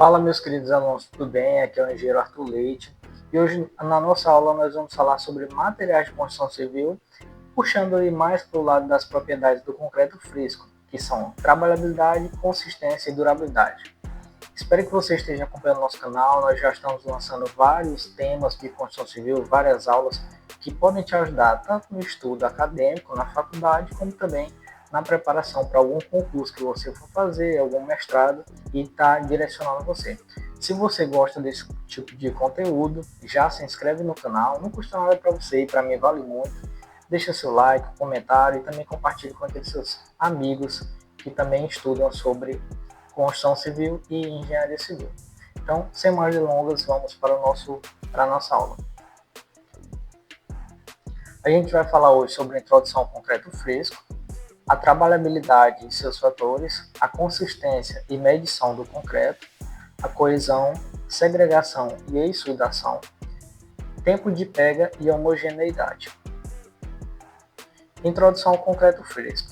Fala, meus queridos alunos, tudo bem? Aqui é o engenheiro Arthur Leite e hoje na nossa aula nós vamos falar sobre materiais de construção civil, puxando aí mais para o lado das propriedades do concreto fresco, que são trabalhabilidade, consistência e durabilidade. Espero que você esteja acompanhando nosso canal, nós já estamos lançando vários temas de construção civil, várias aulas que podem te ajudar tanto no estudo acadêmico, na faculdade, como também na preparação para algum concurso que você for fazer, algum mestrado, e está direcionando você. Se você gosta desse tipo de conteúdo, já se inscreve no canal, não custa nada para você e para mim vale muito. Deixa seu like, comentário e também compartilhe com aqueles seus amigos que também estudam sobre construção civil e engenharia civil. Então, sem mais delongas, vamos para a nossa aula. A gente vai falar hoje sobre a introdução ao concreto fresco, a trabalhabilidade e seus fatores, a consistência e medição do concreto, a coesão, segregação e exsudação, tempo de pega e homogeneidade. Introdução ao concreto fresco.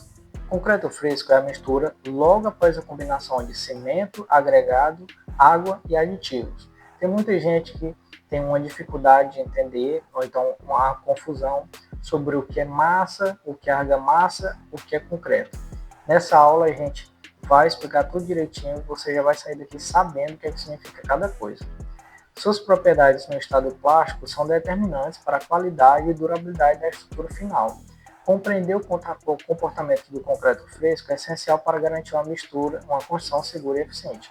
Concreto fresco é a mistura logo após a combinação de cimento, agregado, água e aditivos. Tem muita gente que tem uma dificuldade de entender, ou então uma confusão sobre o que é massa, o que é argamassa, o que é concreto. Nessa aula a gente vai explicar tudo direitinho, você já vai sair daqui sabendo o que significa cada coisa. Suas propriedades no estado plástico são determinantes para a qualidade e durabilidade da estrutura final. Compreender o comportamento do concreto fresco é essencial para garantir uma mistura, uma construção segura e eficiente.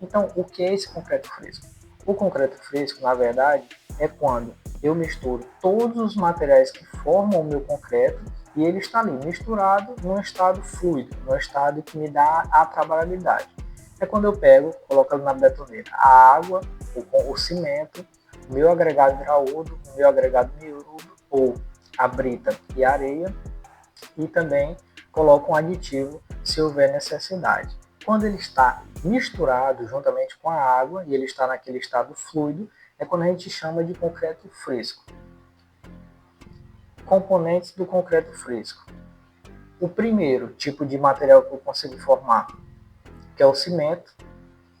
Então, o que é esse concreto fresco? O concreto fresco, na verdade, é quando eu misturo todos os materiais que formam o meu concreto e ele está ali misturado num estado fluido, num estado que me dá a trabalhabilidade. É quando eu pego, coloco ali na betoneira a água, o cimento, o meu agregado graúdo, o meu agregado miúdo ou a brita e a areia, e também coloco um aditivo se houver necessidade. Quando ele está misturado juntamente com a água e ele está naquele estado fluido, é quando a gente chama de concreto fresco. Componentes do concreto fresco. O primeiro tipo de material que eu consigo formar, que é o cimento,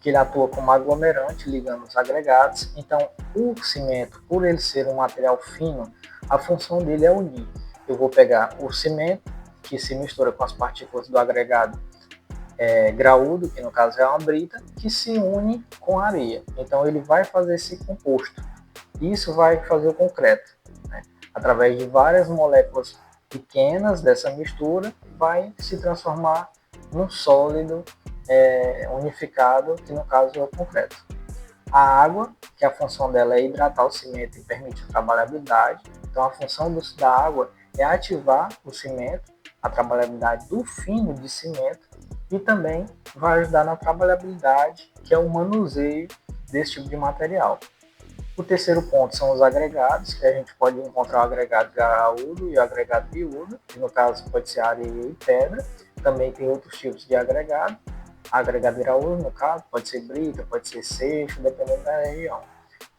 que ele atua como aglomerante, ligando os agregados. Então, o cimento, por ele ser um material fino, a função dele é unir. Eu vou pegar o cimento, que se mistura com as partículas do agregado graúdo, que no caso é uma brita, que se une com a areia. Então, ele vai fazer esse composto. Isso vai fazer o concreto, né? Através de várias moléculas pequenas dessa mistura, vai se transformar num sólido unificado, que no caso é o concreto. A água, que a função dela é hidratar o cimento e permitir a trabalhabilidade. Então a função da água é ativar o cimento, a trabalhabilidade do fino de cimento, e também vai ajudar na trabalhabilidade, que é o manuseio desse tipo de material. O terceiro ponto são os agregados, que a gente pode encontrar o agregado graúdo e o agregado miúdo, que no caso pode ser areia e pedra. Também tem outros tipos de agregado. Agregado graúdo, no caso, pode ser brita, pode ser seixo, dependendo da região.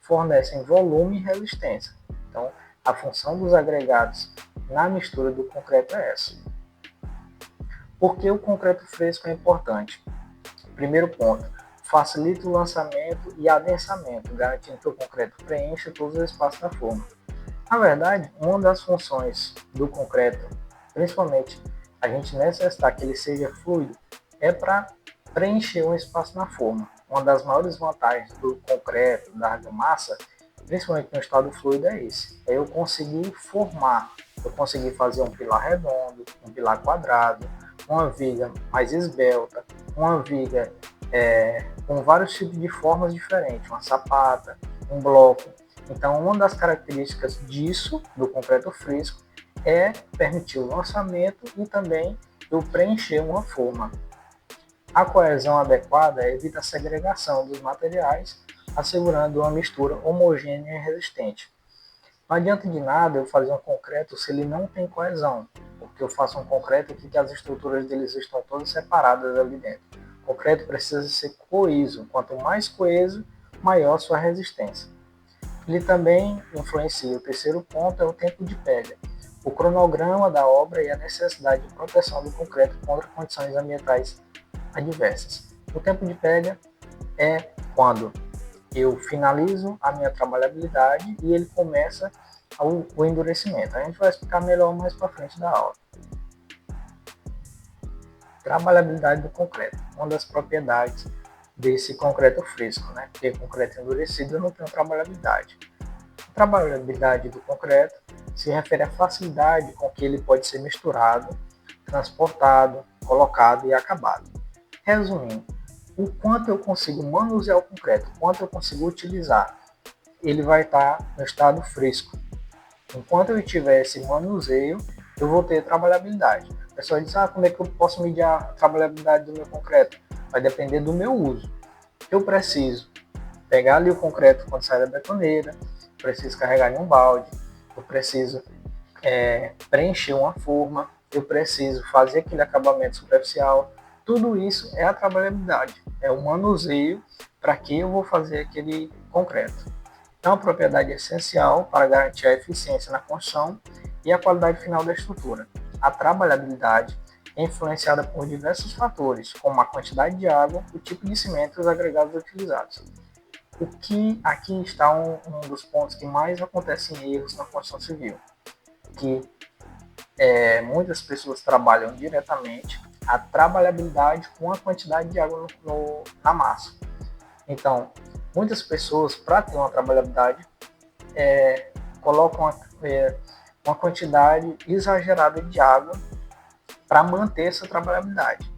Fornecem volume e resistência. Então, a função dos agregados na mistura do concreto é essa. Por que o concreto fresco é importante? Primeiro ponto, facilita o lançamento e adensamento, garantindo que o concreto preencha todos os espaços da forma. Na verdade, uma das funções do concreto, principalmente a gente necessitar que ele seja fluido, é para preencher um espaço na forma. Uma das maiores vantagens do concreto, da argamassa, principalmente no estado fluido, é esse. É eu conseguir formar, eu conseguir fazer um pilar redondo, um pilar quadrado, uma viga mais esbelta, uma viga com vários tipos de formas diferentes, uma sapata, um bloco. Então, uma das características disso, do concreto fresco, é permitir o lançamento e também eu preencher uma forma. A coesão adequada evita a segregação dos materiais, assegurando uma mistura homogênea e resistente. Não adianta de nada eu fazer um concreto se ele não tem coesão, porque eu faço um concreto aqui que as estruturas deles estão todas separadas ali dentro. O concreto precisa ser coeso, quanto mais coeso, maior a sua resistência. Ele também influencia, o terceiro ponto é o tempo de pega, o cronograma da obra e a necessidade de proteção do concreto contra condições ambientais adversas. O tempo de pega é quando eu finalizo a minha trabalhabilidade e ele começa o endurecimento. A gente vai explicar melhor mais para frente da aula. Trabalhabilidade do concreto. Uma das propriedades desse concreto fresco, né? Porque concreto endurecido não tem trabalhabilidade. A trabalhabilidade do concreto se refere à facilidade com que ele pode ser misturado, transportado, colocado e acabado. Resumindo, o quanto eu consigo manusear o concreto, o quanto eu consigo utilizar, ele vai estar no estado fresco. Enquanto eu tiver esse manuseio, eu vou ter trabalhabilidade. O pessoal diz, como é que eu posso medir a trabalhabilidade do meu concreto? Vai depender do meu uso. Eu preciso pegar ali o concreto quando sai da betoneira, preciso carregar em um balde, eu preciso preencher uma forma, eu preciso fazer aquele acabamento superficial. Tudo isso é a trabalhabilidade, é o manuseio para que eu vou fazer aquele concreto. É uma propriedade essencial para garantir a eficiência na construção e a qualidade final da estrutura. A trabalhabilidade é influenciada por diversos fatores, como a quantidade de água, o tipo de cimento e os agregados utilizados. O que aqui está um dos pontos que mais acontecem erros na construção civil, que muitas pessoas trabalham diretamente a trabalhabilidade com a quantidade de água na massa. Então, muitas pessoas, para ter uma trabalhabilidade, colocam uma quantidade exagerada de água para manter essa trabalhabilidade.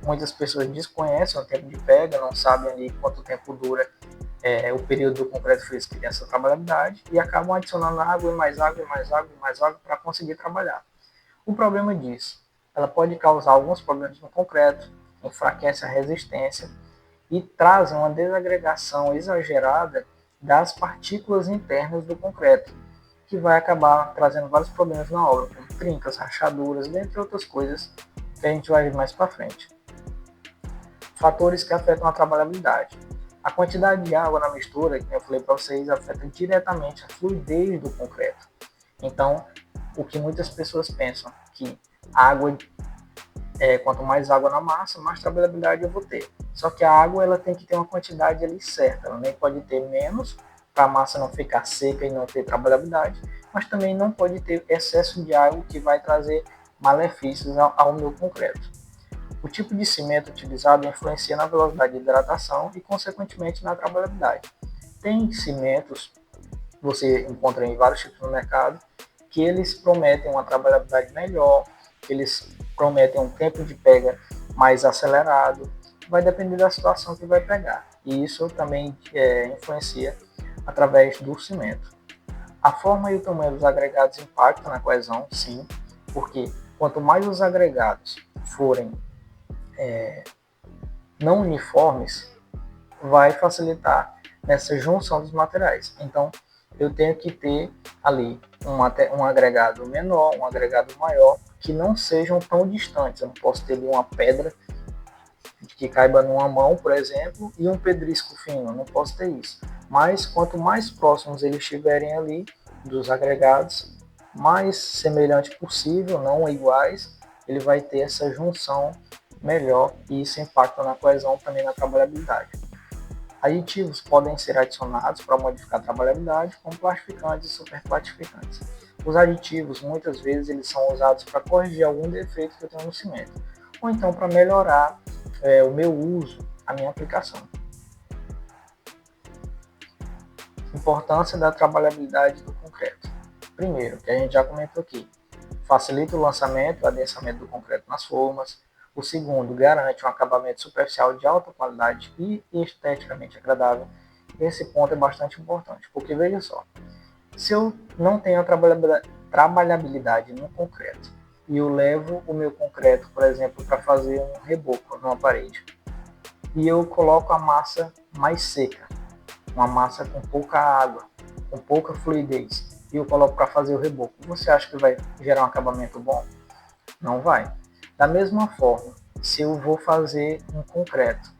Muitas pessoas desconhecem o tempo de pega, não sabem ali quanto tempo dura o período do concreto fresco que tem essa trabalhabilidade e acabam adicionando água e mais água e mais água e mais água para conseguir trabalhar. O problema disso, ela pode causar alguns problemas no concreto, enfraquece a resistência e traz uma desagregação exagerada das partículas internas do concreto, que vai acabar trazendo vários problemas na obra, como trincas, rachaduras, dentre outras coisas que a gente vai ver mais para frente. Fatores que afetam a trabalhabilidade. A quantidade de água na mistura, que eu falei para vocês, afeta diretamente a fluidez do concreto. Então, o que muitas pessoas pensam, que quanto mais água na massa, mais trabalhabilidade eu vou ter. Só que a água ela tem que ter uma quantidade ali certa, ela nem pode ter menos, para a massa não ficar seca e não ter trabalhabilidade, mas também não pode ter excesso de água que vai trazer malefícios ao meu concreto. O tipo de cimento utilizado influencia na velocidade de hidratação e, consequentemente, na trabalhabilidade. Tem cimentos, você encontra em vários tipos no mercado, que eles prometem uma trabalhabilidade melhor, que eles prometem um tempo de pega mais acelerado, vai depender da situação que vai pegar. E isso também influencia através do cimento. A forma e o tamanho dos agregados impactam na coesão, sim, porque quanto mais os agregados forem não uniformes, vai facilitar nessa junção dos materiais. Então, eu tenho que ter ali um agregado menor, um agregado maior, que não sejam tão distantes. Eu não posso ter ali uma pedra que caiba numa mão, por exemplo, e um pedrisco fino. Eu não posso ter isso. Mas quanto mais próximos eles estiverem ali dos agregados, mais semelhante possível, não iguais, ele vai ter essa junção melhor e isso impacta na coesão, também na trabalhabilidade. Aditivos podem ser adicionados para modificar a trabalhabilidade, como plastificantes e superplastificantes. Os aditivos, muitas vezes, eles são usados para corrigir algum defeito que eu tenho no cimento, ou então para melhorar o meu uso, a minha aplicação. Importância da trabalhabilidade do concreto. Primeiro, que a gente já comentou aqui, facilita o lançamento e adensamento do concreto nas formas. O segundo, garante um acabamento superficial de alta qualidade e esteticamente agradável. Esse ponto é bastante importante, porque veja só, se eu não tenho a trabalhabilidade no concreto e eu levo o meu concreto, por exemplo, para fazer um reboco numa parede, e eu coloco a massa mais seca, uma massa com pouca água, com pouca fluidez, e eu coloco para fazer o reboco, você acha que vai gerar um acabamento bom? Não vai. Da mesma forma, se eu vou fazer um concreto,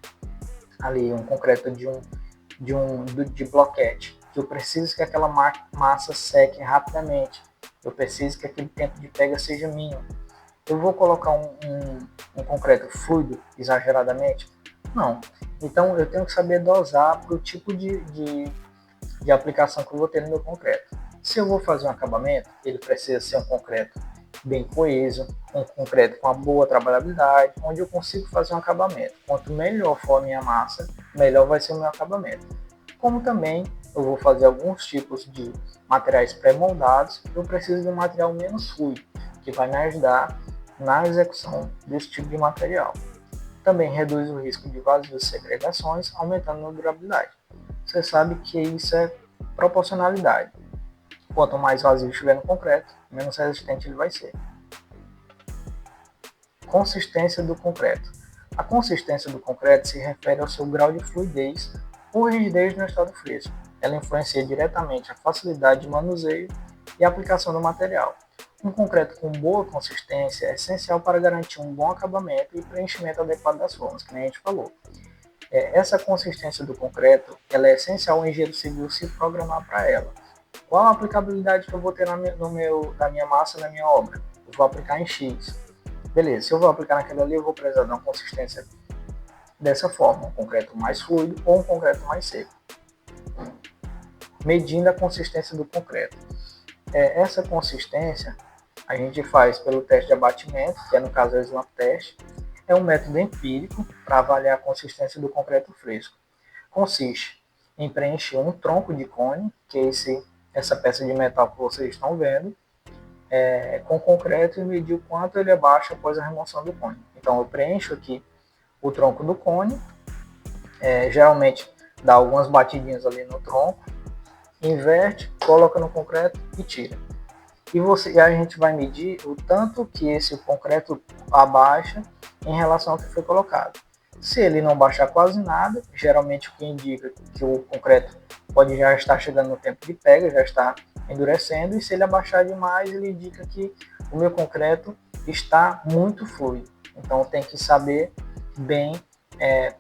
ali um concreto de bloquete, que eu preciso que aquela massa seque rapidamente, eu preciso que aquele tempo de pega seja mínimo, eu vou colocar um concreto fluido exageradamente? Não. Então eu tenho que saber dosar para o tipo de aplicação que eu vou ter no meu concreto. Se eu vou fazer um acabamento, ele precisa ser um concreto bem coeso, um concreto com uma boa trabalhabilidade, onde eu consigo fazer um acabamento. Quanto melhor for a minha massa, melhor vai ser o meu acabamento. Como também eu vou fazer alguns tipos de materiais pré-moldados, eu preciso de um material menos fluido, que vai me ajudar na execução desse tipo de material. Também reduz o risco de vazios e segregações, aumentando a durabilidade. Você sabe que isso é proporcionalidade. Quanto mais vazio estiver no concreto, menos resistente ele vai ser. Consistência do concreto. A consistência do concreto se refere ao seu grau de fluidez ou rigidez no estado fresco. Ela influencia diretamente a facilidade de manuseio e aplicação do material. Um concreto com boa consistência é essencial para garantir um bom acabamento e preenchimento adequado das formas, que nem a gente falou. Essa consistência do concreto ela é essencial ao engenheiro civil se programar para ela. Qual a aplicabilidade que eu vou ter na minha massa, na minha obra? Eu vou aplicar em X. Beleza, se eu vou aplicar naquela ali, eu vou precisar de uma consistência dessa forma, um concreto mais fluido ou um concreto mais seco. Medindo a consistência do concreto. Essa consistência a gente faz pelo teste de abatimento, que é no caso o slump test. É um método empírico para avaliar a consistência do concreto fresco. Consiste em preencher um tronco de cone, que é essa peça de metal que vocês estão vendo, com concreto e medir o quanto ele abaixa após a remoção do cone. Então eu preencho aqui o tronco do cone, geralmente dá algumas batidinhas ali no tronco, inverte, coloca no concreto e tira. E a gente vai medir o tanto que esse concreto abaixa em relação ao que foi colocado. Se ele não baixar quase nada, geralmente o que indica que o concreto pode já estar chegando no tempo de pega, já está endurecendo, e se ele abaixar demais, ele indica que o meu concreto está muito fluido. Então tem que saber bem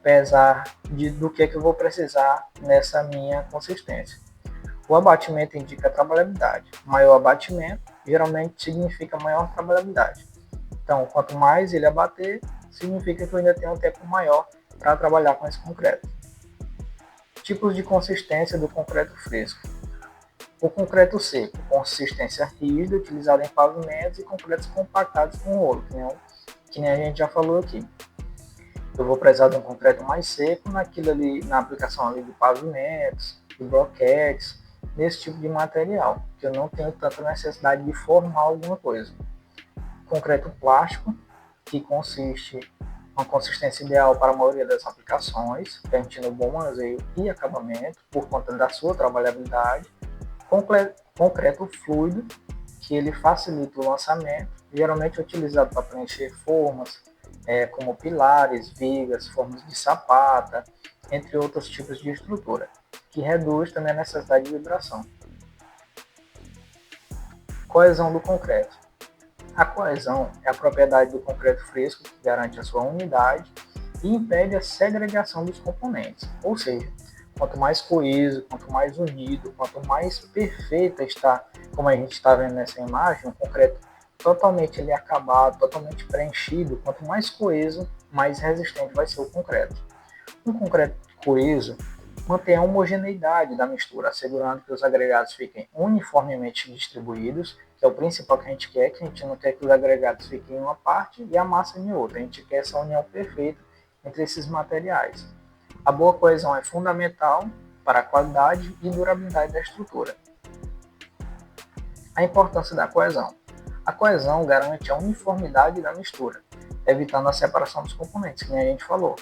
pesar do que eu vou precisar nessa minha consistência. O abatimento indica a trabalhabilidade. Maior abatimento geralmente significa maior trabalhabilidade. Então, quanto mais ele abater, significa que eu ainda tenho um tempo maior para trabalhar com esse concreto. Tipos de consistência do concreto fresco. O concreto seco, consistência rígida, utilizado em pavimentos, e concretos compactados com rolo, que nem a gente já falou aqui. Eu vou precisar de um concreto mais seco na aplicação ali de pavimentos, de bloquetes, nesse tipo de material, que eu não tenho tanta necessidade de formar alguma coisa. Concreto plástico, que consiste uma consistência ideal para a maioria das aplicações, permitindo bom manuseio e acabamento por conta da sua trabalhabilidade. Concreto fluido, que ele facilita o lançamento, geralmente utilizado para preencher formas, como pilares, vigas, formas de sapata, entre outros tipos de estrutura, que reduz também a necessidade de vibração. Coesão do concreto. A coesão é a propriedade do concreto fresco que garante a sua unidade e impede a segregação dos componentes. Ou seja, quanto mais coeso, quanto mais unido, quanto mais perfeita está, como a gente está vendo nessa imagem, um concreto totalmente acabado, totalmente preenchido, quanto mais coeso, mais resistente vai ser o concreto. Um concreto coeso mantém a homogeneidade da mistura, assegurando que os agregados fiquem uniformemente distribuídos, que é o principal que a gente não quer que os agregados fiquem em uma parte e a massa em outra, a gente quer essa união perfeita entre esses materiais. A boa coesão é fundamental para a qualidade e durabilidade da estrutura. A importância da coesão. A coesão garante a uniformidade da mistura, evitando a separação dos componentes, como a gente falou.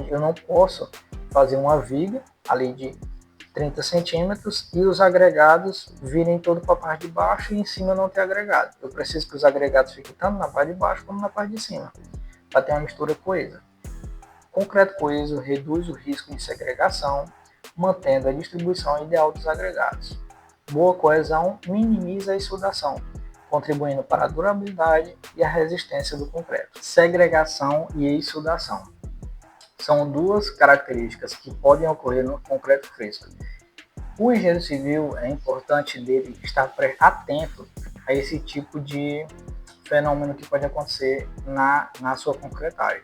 Eu não posso fazer uma viga ali de 30 centímetros e os agregados virem todo para a parte de baixo e em cima não ter agregado. Eu preciso que os agregados fiquem tanto na parte de baixo como na parte de cima, para ter uma mistura coesa. Concreto coeso reduz o risco de segregação, mantendo a distribuição ideal dos agregados. Boa coesão minimiza a exsudação, contribuindo para a durabilidade e a resistência do concreto. Segregação e exsudação são duas características que podem ocorrer no concreto fresco. O engenheiro civil, é importante dele estar atento a esse tipo de fenômeno que pode acontecer na sua concretagem.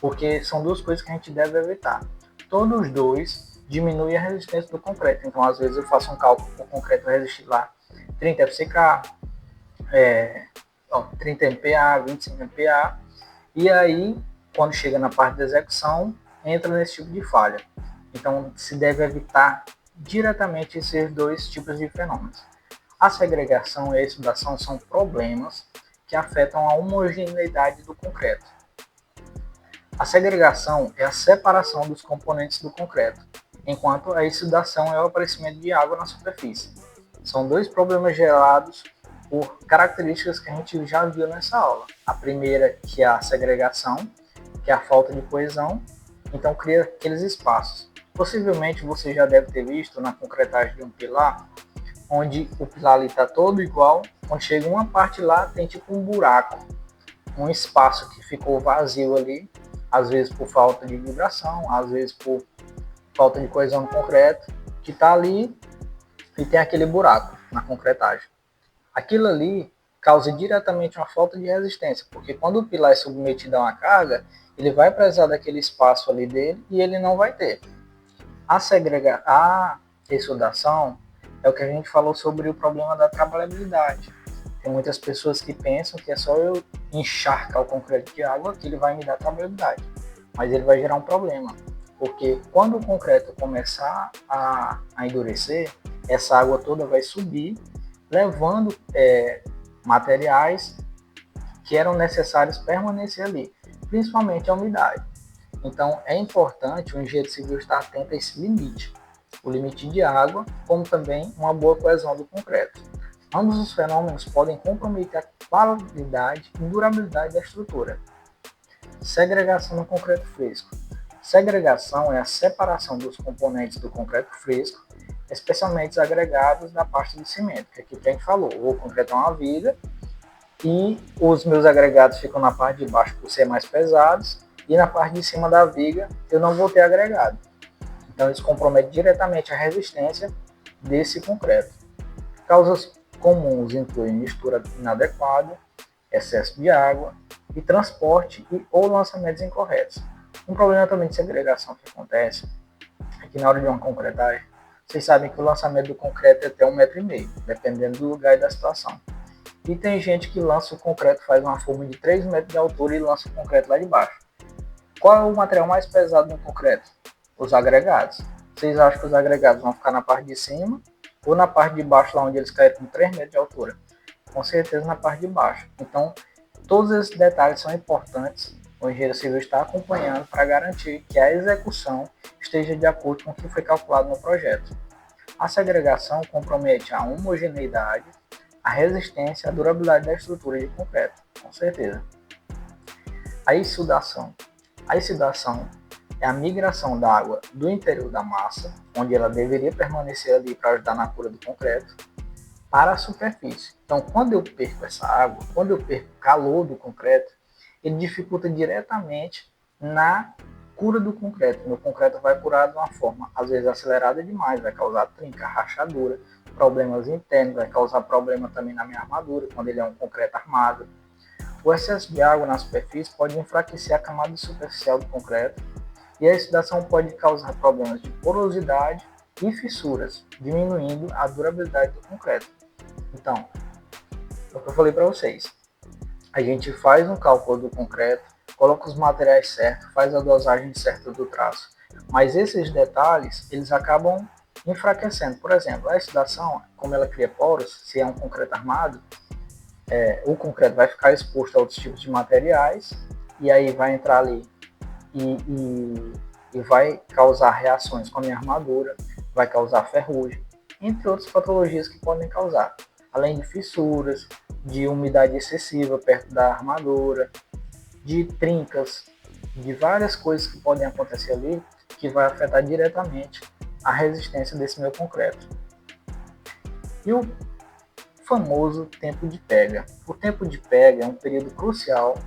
porque são duas coisas que a gente deve evitar. Todos os dois diminuem a resistência do concreto. Então, às vezes, eu faço um cálculo para o concreto resistir lá 30 FCK, 30 MPa, 25 MPa, e aí, quando chega na parte da execução, entra nesse tipo de falha. Então, se deve evitar diretamente esses dois tipos de fenômenos. A segregação e a exudação são problemas que afetam a homogeneidade do concreto. A segregação é a separação dos componentes do concreto, enquanto a exudação é o aparecimento de água na superfície. São dois problemas gerados por características que a gente já viu nessa aula. A primeira, que é a segregação, que é a falta de coesão, então cria aqueles espaços. Possivelmente você já deve ter visto na concretagem de um pilar, onde o pilar ali está todo igual, quando chega uma parte lá tem tipo um buraco, um espaço que ficou vazio ali, às vezes por falta de vibração, às vezes por falta de coesão no concreto, que está ali e tem aquele buraco na concretagem. Aquilo ali causa diretamente uma falta de resistência, porque quando o pilar é submetido a uma carga, ele vai precisar daquele espaço ali dele e ele não vai ter. A exudação é o que a gente falou sobre o problema da trabalhabilidade. Tem muitas pessoas que pensam que é só eu encharcar o concreto de água que ele vai me dar trabalhabilidade, mas ele vai gerar um problema, porque quando o concreto começar a endurecer, essa água toda vai subir, levando materiais que eram necessários permanecer ali, principalmente a umidade. Então, é importante o engenheiro civil estar atento a esse limite, o limite de água, como também uma boa coesão do concreto. Ambos os fenômenos podem comprometer a qualidade e durabilidade da estrutura. Segregação no concreto fresco. Segregação é a separação dos componentes do concreto fresco, especialmente os agregados da parte de cimento, que aqui a gente falou, o concreto é uma viga e os meus agregados ficam na parte de baixo por ser mais pesados, e na parte de cima da viga eu não vou ter agregado. Então isso compromete diretamente a resistência desse concreto. Causas comuns incluem mistura inadequada, excesso de água e transporte ou lançamentos incorretos. Um problema também de segregação que acontece é que na hora de uma concretagem, vocês sabem que o lançamento do concreto é até 1,5 m, dependendo do lugar e da situação. E tem gente que lança o concreto, faz uma forma de 3 metros de altura e lança o concreto lá de baixo. Qual é o material mais pesado no concreto? Os agregados. Vocês acham que os agregados vão ficar na parte de cima ou na parte de baixo, lá onde eles caíram com 3 metros de altura? Com certeza na parte de baixo. Então, todos esses detalhes são importantes. O engenheiro civil está acompanhando para garantir que a execução esteja de acordo com o que foi calculado no projeto. A segregação compromete a homogeneidade, a resistência e a durabilidade da estrutura de concreto, com certeza. A exudação. A exudação é a migração da água do interior da massa, onde ela deveria permanecer ali para ajudar na cura do concreto, para a superfície. Então, quando eu perco essa água, quando eu perco o calor do concreto, ele dificulta diretamente na cura do concreto. O concreto vai curar de uma forma, às vezes, acelerada demais, vai causar trinca, rachadura, problemas internos, vai causar problema também na minha armadura, quando ele é um concreto armado. O excesso de água na superfície pode enfraquecer a camada superficial do concreto e a exudação pode causar problemas de porosidade e fissuras, diminuindo a durabilidade do concreto. Então, é o que eu falei para vocês. A gente faz um cálculo do concreto, coloca os materiais certos, faz a dosagem certa do traço. Mas esses detalhes, eles acabam enfraquecendo. Por exemplo, a exudação, como ela cria poros, se é um concreto armado, o concreto vai ficar exposto a outros tipos de materiais e aí vai entrar ali e vai causar reações com a minha armadura, vai causar ferrugem, entre outras patologias que podem causar, além de fissuras, de umidade excessiva perto da armadura, de trincas, de várias coisas que podem acontecer ali que vai afetar diretamente a resistência desse meu concreto. E o famoso tempo de pega. O tempo de pega é um período crucial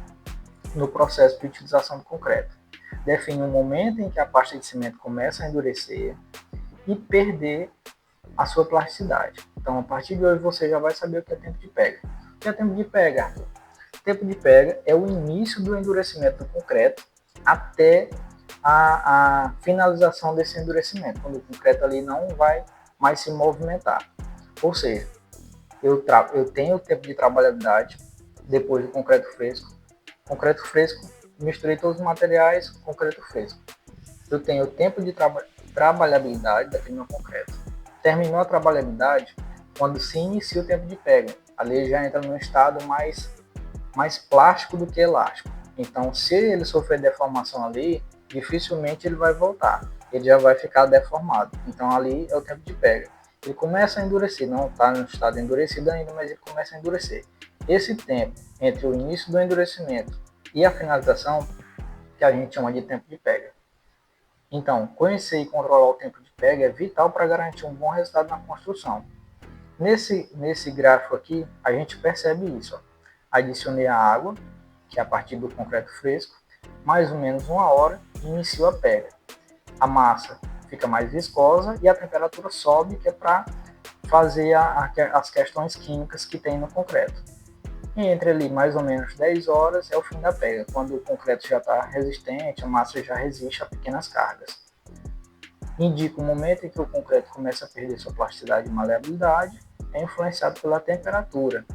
no processo de utilização do concreto. Define um momento em que a pasta de cimento começa a endurecer e perder a sua plasticidade. Então, a partir de hoje, você já vai saber o que é tempo de pega. O que é tempo de pega? Tempo de pega é o início do endurecimento do concreto até a finalização desse endurecimento, quando o concreto ali não vai mais se movimentar. Ou seja, eu tenho o tempo de trabalhabilidade depois do concreto fresco, misturei todos os materiais, concreto fresco. Eu tenho o tempo de trabalhabilidade daquele meu concreto. Terminou a trabalhabilidade, quando se inicia o tempo de pega, ali já entra num estado mais plástico do que elástico. Então, se ele sofrer deformação ali, dificilmente ele vai voltar. Ele já vai ficar deformado. Então, ali é o tempo de pega. Ele começa a endurecer, não está no estado endurecido ainda, mas ele começa a endurecer. Esse tempo entre o início do endurecimento e a finalização, que a gente chama de tempo de pega. Então, conhecer e controlar o tempo de pega é vital para garantir um bom resultado na construção. Nesse gráfico aqui, a gente percebe isso. Ó. Adicionei a água, que é a partir do concreto fresco, mais ou menos 1 hora, e inicio a pega. A massa fica mais viscosa e a temperatura sobe, que é para fazer as questões químicas que tem no concreto. E entre ali mais ou menos 10 horas é o fim da pega, quando o concreto já está resistente, a massa já resiste a pequenas cargas. Indica o momento em que o concreto começa a perder sua plasticidade e maleabilidade, é influenciado pela temperatura,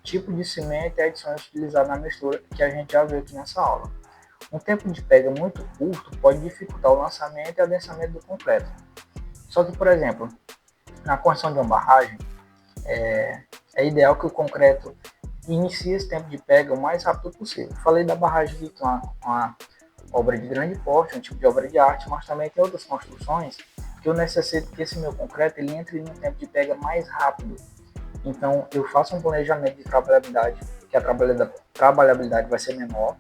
tipo de cimento e adições utilizadas na mistura, que a gente já viu aqui nessa aula. Um tempo de pega muito curto pode dificultar o lançamento e adensamento do concreto. Só que, por exemplo, na construção de uma barragem, é ideal que o concreto inicie esse tempo de pega o mais rápido possível. Falei da barragem aqui, que é uma obra de grande porte, um tipo de obra de arte, mas também tem outras construções que eu necessito que esse meu concreto ele entre no tempo de pega mais rápido. Então eu faço um planejamento de trabalhabilidade, que a trabalhabilidade vai ser menor,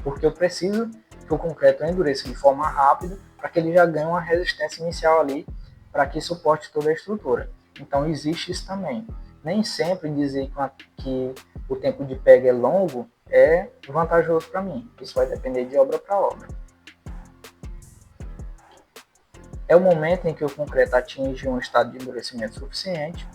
porque eu preciso que o concreto endureça de forma rápida para que ele já ganhe uma resistência inicial ali para que suporte toda a estrutura. Então existe isso também. Nem sempre dizer que o tempo de pega é longo é vantajoso para mim. Isso vai depender de obra para obra. É o momento em que o concreto atinge um estado de endurecimento suficiente.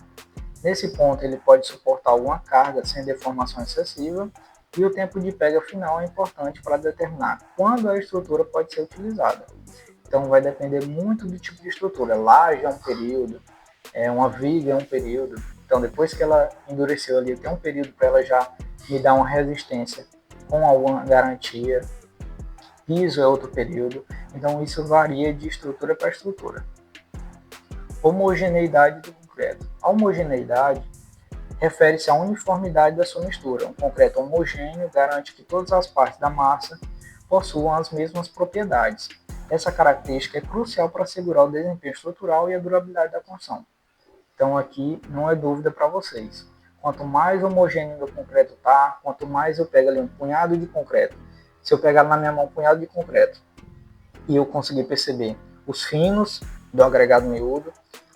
Nesse ponto, ele pode suportar alguma carga sem deformação excessiva, e o tempo de pega final é importante para determinar quando a estrutura pode ser utilizada. Então, vai depender muito do tipo de estrutura. Laje é um período, uma viga é um período. Então, depois que ela endureceu ali, tem um período para ela já me dar uma resistência com alguma garantia. Piso é outro período. Então, isso varia de estrutura para estrutura. Homogeneidade do concreto. A homogeneidade refere-se à uniformidade da sua mistura. Um concreto homogêneo garante que todas as partes da massa possuam as mesmas propriedades. Essa característica é crucial para assegurar o desempenho estrutural e a durabilidade da construção. Então aqui não é dúvida para vocês. Quanto mais homogêneo o concreto está, quanto mais eu pego ali um punhado de concreto, se eu pegar na minha mão um punhado de concreto e eu conseguir perceber os finos do agregado miúdo,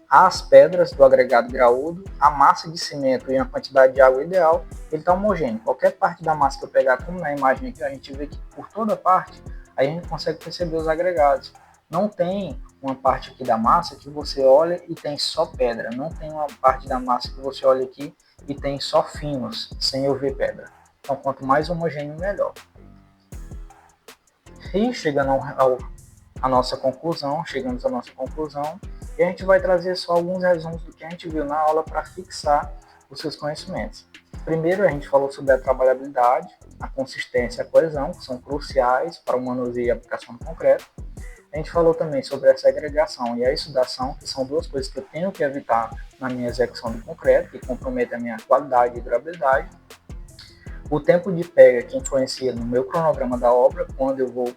as pedras do agregado graúdo, a massa de cimento e a quantidade de água ideal, ele está homogêneo. Qualquer parte da massa que eu pegar, como na imagem aqui, a gente vê que por toda parte, aí a gente consegue perceber os agregados. Não tem uma parte aqui da massa que você olha e tem só pedra. Não tem uma parte da massa que você olha aqui e tem só finos, sem eu ver pedra. Então, quanto mais homogêneo, melhor. E chegando à nossa conclusão, chegamos à nossa conclusão, e a gente vai trazer só alguns resumos do que a gente viu na aula para fixar os seus conhecimentos. Primeiro, a gente falou sobre a trabalhabilidade, a consistência e a coesão, que são cruciais para o manuseio e a aplicação do concreto. A gente falou também sobre a segregação e a exudação, que são duas coisas que eu tenho que evitar na minha execução do concreto, que comprometem a minha qualidade e durabilidade. O tempo de pega, que influencia no meu cronograma da obra, quando eu vou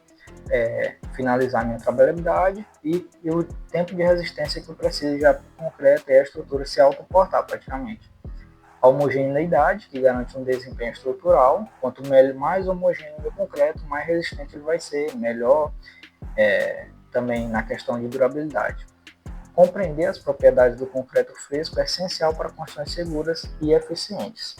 finalizar minha trabalhabilidade, e o tempo de resistência que eu preciso já para o concreto e a estrutura se autoportar praticamente. A homogeneidade, que garante um desempenho estrutural. Quanto mais homogêneo o concreto, mais resistente ele vai ser, melhor também na questão de durabilidade. Compreender as propriedades do concreto fresco é essencial para construções seguras e eficientes.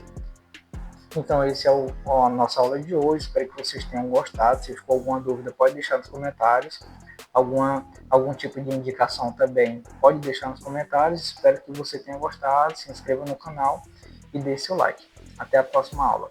Então, esse é a nossa aula de hoje. Espero que vocês tenham gostado. Se ficou alguma dúvida, pode deixar nos comentários. Algum tipo de indicação também, pode deixar nos comentários. Espero que você tenha gostado. Se inscreva no canal e dê seu like. Até a próxima aula.